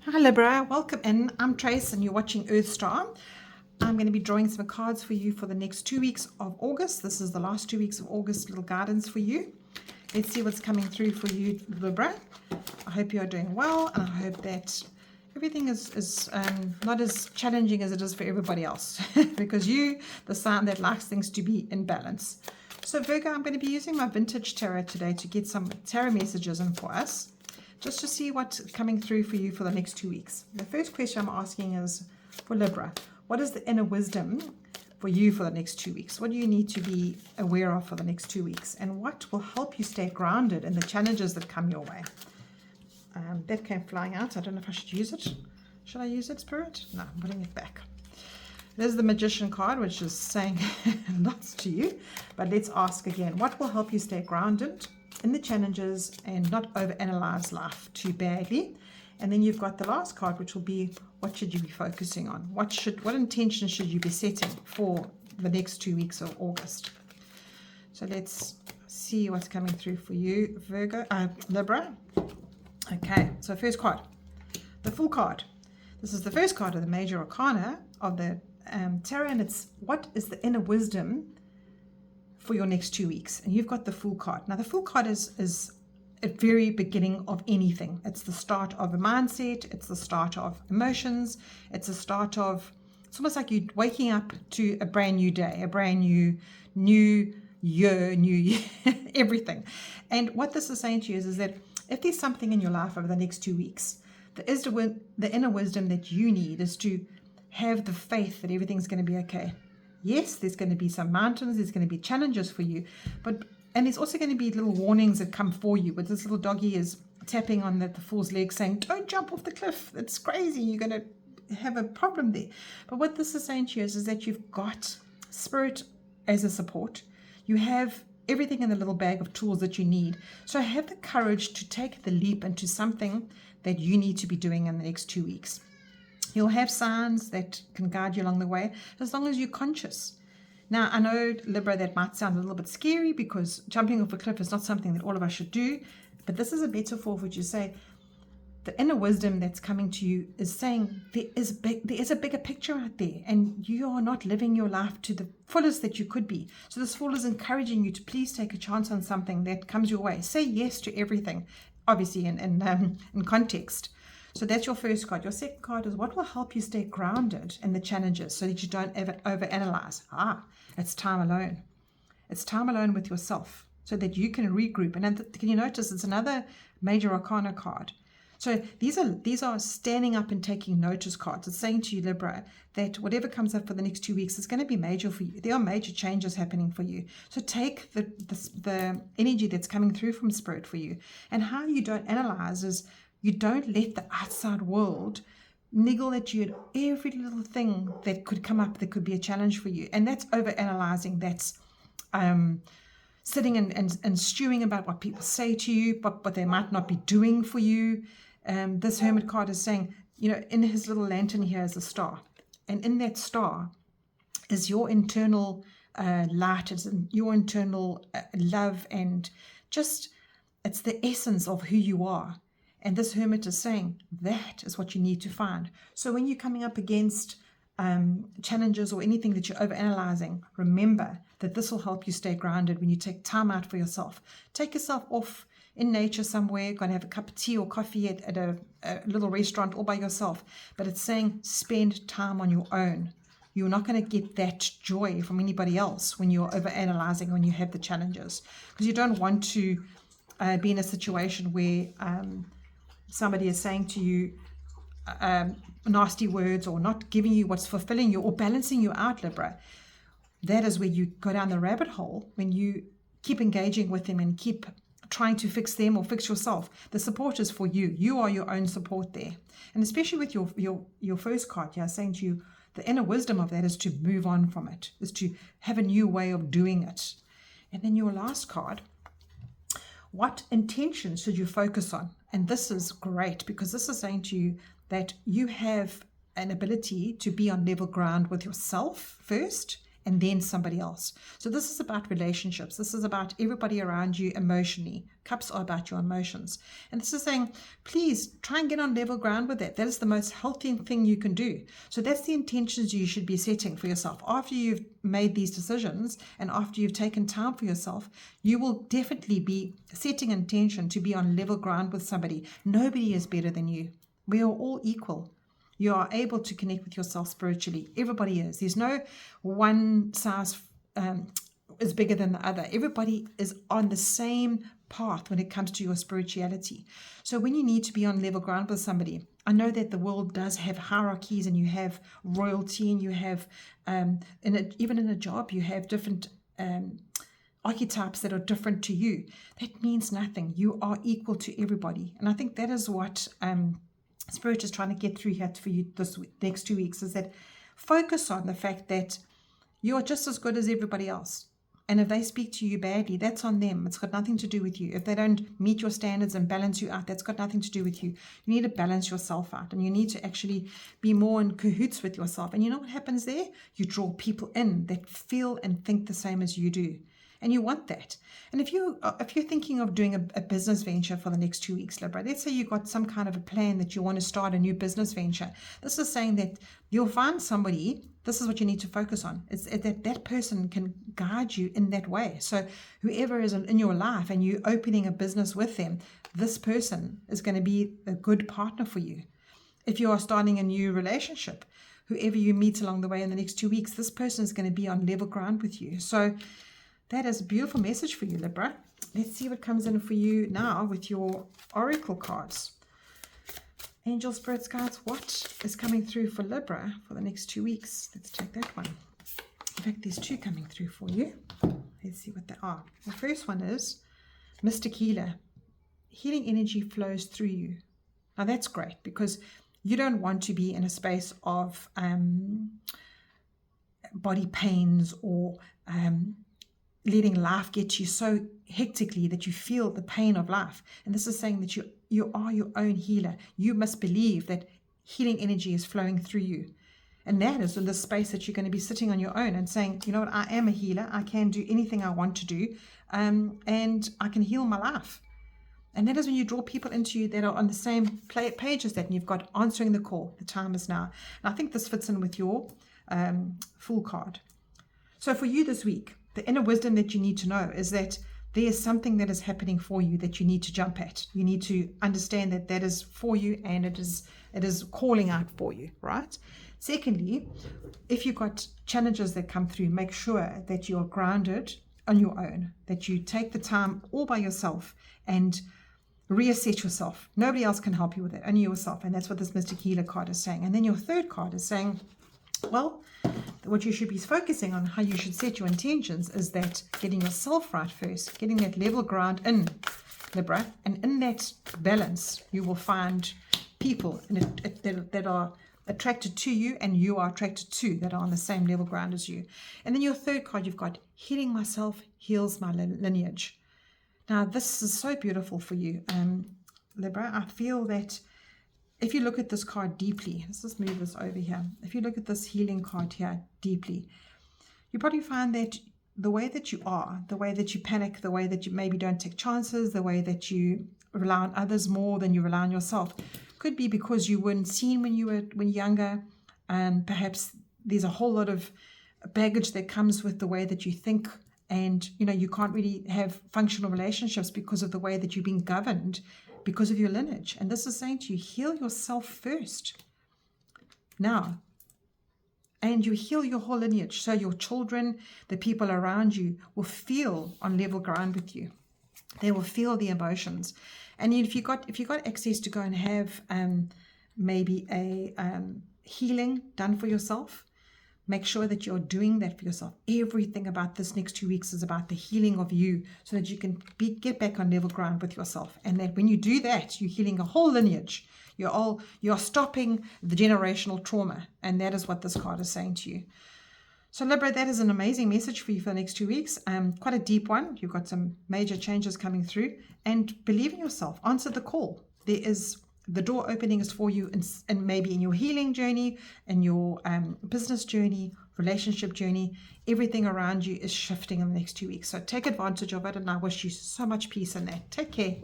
Hi Libra, welcome in. I'm Trace and you're watching Earth Star. I'm going to be drawing some cards for you for the next 2 weeks of August. This is the last 2 weeks of August, little guidance for you. Let's see what's coming through for you, Libra. I hope you are doing well and I hope that everything is not as challenging as it is for everybody else because you, the sign that likes things to be in balance. So Virgo, I'm going to be using my vintage tarot today to get some tarot messages in for us, just to see what's coming through for you for the next 2 weeks. The first question I'm asking is for Libra. What is the inner wisdom for you for the next 2 weeks? What do you need to be aware of for the next 2 weeks? And what will help you stay grounded in the challenges that come your way? That came flying out. I don't know if I should use it. Should I use it, Spirit? No, I'm putting it back. There's the Magician card, which is saying lots to you. But let's ask again. What will help you stay grounded in the challenges and not overanalyze life too badly? And then you've got the last card, which will be, what should you be focusing on? What intention should you be setting for the next 2 weeks of August? So let's see what's coming through for you, Libra. Okay, so first card, the Fool card. This is the first card of the Major Arcana of the tarot, and it's what is the inner wisdom for your next 2 weeks. And you've got the Fool card. Now the Fool card is at very beginning of anything. It's the start of a mindset, it's the start of emotions, it's the start of, it's almost like you waking up to a brand new day, a brand new year, everything. And what this is saying to you is that if there's something in your life over the next 2 weeks, the inner wisdom that you need is to have the faith that everything's going to be okay. Yes, there's going to be some mountains, there's going to be challenges for you, and there's also going to be little warnings that come for you. But this little doggy is tapping on the Fool's leg saying, don't jump off the cliff. It's crazy. You're going to have a problem there. But what this is saying to you is that you've got Spirit as a support. You have everything in the little bag of tools that you need. So have the courage to take the leap into something that you need to be doing in the next 2 weeks. You'll have signs that can guide you along the way as long as you're conscious. Now, I know, Libra, that might sound a little bit scary because jumping off a cliff is not something that all of us should do, but this is a metaphor for which you say the inner wisdom that's coming to you is saying there is a bigger picture out there and you are not living your life to the fullest that you could be. So this Fool is encouraging you to please take a chance on something that comes your way. Say yes to everything, obviously in context. So that's your first card. Your second card is what will help you stay grounded in the challenges so that you don't ever overanalyze. It's time alone. It's time alone with yourself so that you can regroup. And then, can you notice it's another Major Arcana card? So these are standing up and taking notice cards. It's saying to you, Libra, that whatever comes up for the next 2 weeks is going to be major for you. There are major changes happening for you. So take the energy that's coming through from Spirit for you. And how you don't analyze is you don't let the outside world niggle at you at every little thing that could come up that could be a challenge for you. And that's over-analyzing. That's sitting and stewing about what people say to you, but they might not be doing for you. This Hermit card is saying, in his little lantern here is a star. And in that star is your internal light, it's your internal love, and just, it's the essence of who you are. And this Hermit is saying that is what you need to find. So when you're coming up against challenges or anything that you're overanalyzing, remember that this will help you stay grounded when you take time out for yourself. Take yourself off in nature somewhere, go and have a cup of tea or coffee at a little restaurant all by yourself. But it's saying spend time on your own. You're not going to get that joy from anybody else when you're overanalyzing, when you have the challenges. Because you don't want to be in a situation where somebody is saying to you nasty words or not giving you what's fulfilling you or balancing you out, Libra. That is where you go down the rabbit hole when you keep engaging with them and keep trying to fix them or fix yourself. The support is for you. You are your own support there. And especially with your first card, saying to you, the inner wisdom of that is to move on from it, is to have a new way of doing it. And then your last card, what intention should you focus on? And this is great because this is saying to you that you have an ability to be on level ground with yourself first and then somebody else. So this is about relationships. This is about everybody around you emotionally. Cups are about your emotions. And this is saying, please try and get on level ground with that. That is the most healthy thing you can do. So that's the intentions you should be setting for yourself. After you've made these decisions and after you've taken time for yourself, you will definitely be setting intention to be on level ground with somebody. Nobody is better than you. We are all equal. You are able to connect with yourself spiritually. Everybody is. There's no one size is bigger than the other. Everybody is on the same path when it comes to your spirituality. So when you need to be on level ground with somebody, I know that the world does have hierarchies, and you have royalty, and you have, even in a job, you have different archetypes that are different to you. That means nothing. You are equal to everybody. And I think that is what Spirit is trying to get through here for you this next 2 weeks, is that focus on the fact that you are just as good as everybody else. And if they speak to you badly, that's on them. It's got nothing to do with you. If they don't meet your standards and balance you out, that's got nothing to do with you. You need to balance yourself out, and you need to actually be more in cahoots with yourself. And you know what happens there? You draw people in that feel and think the same as you do. And you want that. And if you're thinking of doing a business venture for the next 2 weeks, Libra, let's say you've got some kind of a plan that you want to start a new business venture. This is saying that you'll find somebody. This is what you need to focus on. It's that person can guide you in that way. So whoever is in your life and you're opening a business with them, this person is going to be a good partner for you. If you are starting a new relationship, whoever you meet along the way in the next 2 weeks, this person is going to be on level ground with you. So that is a beautiful message for you, Libra. Let's see what comes in for you now with your oracle cards. Angel, spirits, guides, what is coming through for Libra for the next 2 weeks? Let's take that one. In fact, there's two coming through for you. Let's see what they are. The first one is Mystic Healer. Healing energy flows through you. Now that's great, because you don't want to be in a space of body pains or letting life get you so hectically that you feel the pain of life. And this is saying that you are your own healer. You must believe that healing energy is flowing through you. And that is in the space that you're going to be sitting on your own and saying, you know what, I am a healer. I can do anything I want to do. And I can heal my life. And that is when you draw people into you that are on the same page as that. And you've got answering the call. The time is now. And I think this fits in with your Fool card. So for you this week, the inner wisdom that you need to know is that there is something that is happening for you that you need to jump at. You need to understand that that is for you, and it is calling out for you, right? Secondly, if you've got challenges that come through, make sure that you are grounded on your own, that you take the time all by yourself and reassess yourself. Nobody else can help you with it, only yourself. And that's what this Mystic Healer card is saying. And then your third card is saying, well, what you should be focusing on, how you should set your intentions, is that getting yourself right first, getting that level ground in, Libra, and in that balance, you will find people that are attracted to you, and you are attracted to, that are on the same level ground as you. And then your third card, you've got healing myself heals my lineage. Now, this is so beautiful for you, Libra. I feel that if you look at this card deeply, let's just move this over here. If you look at this healing card here deeply, you probably find that the way that you are, the way that you panic, the way that you maybe don't take chances, the way that you rely on others more than you rely on yourself, could be because you weren't seen when you were younger. Perhaps there's a whole lot of baggage that comes with the way that you think, and you can't really have functional relationships because of the way that you're being governed because of your lineage. And this is saying to you, heal yourself first now, and you heal your whole lineage, so your children, the people around you, will feel on level ground with you. They will feel the emotions. And if you got access to go and have maybe a healing done for yourself, make sure that you're doing that for yourself. Everything about this next 2 weeks is about the healing of you, so that you can get back on level ground with yourself. And that when you do that, you're healing a whole lineage. You're stopping the generational trauma. And that is what this card is saying to you. So Libra, that is an amazing message for you for the next 2 weeks. Quite a deep one. You've got some major changes coming through. And believe in yourself. Answer the call. The door opening is for you, and maybe in your healing journey, in your business journey, relationship journey. Everything around you is shifting in the next 2 weeks. So take advantage of it, and I wish you so much peace in that. Take care.